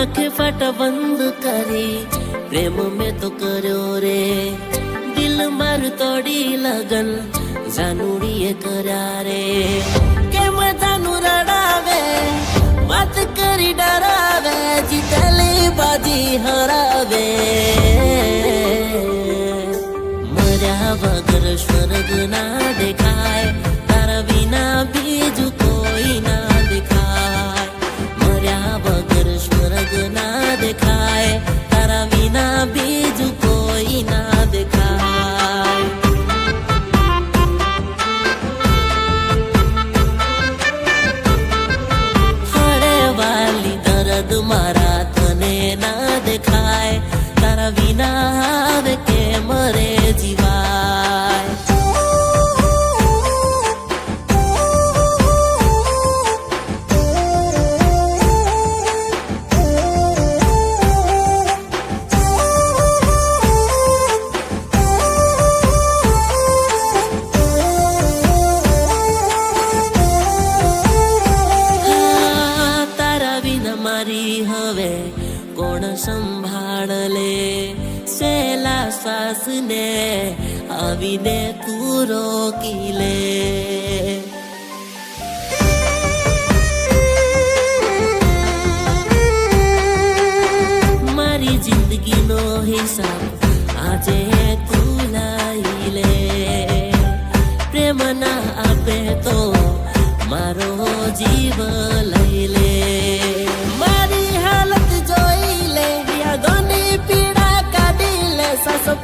आंखें फाटा बंद करी प्रेम में तो करो रे दिल मार तोड़ी लगन जानूड़ीए करा रे के मजानू रड़ावे बात करी डरावे जीतली बाजी हरावे मर्या वगर स्वर्ग ना देखाय तारा विना बीजू कोई ना देखाय मर्या वगर स्वर्ग ना देखाय तारा विना बीजू कोई ना देखाय हरे वाली दर्द मारा तने ना देखाय तारा विना आवे के मरे जीवाय मारी हवे कोण संभाळ ले सेला श्वास ने आवीने तू रोकी ले मारी जिंदगी नो हिसाब आजे तू लाई ले प्रेम ना आपे तो मारो जीव लई ले मारी हालत जोई ले यादोनी पीड़ा काढी ले सासो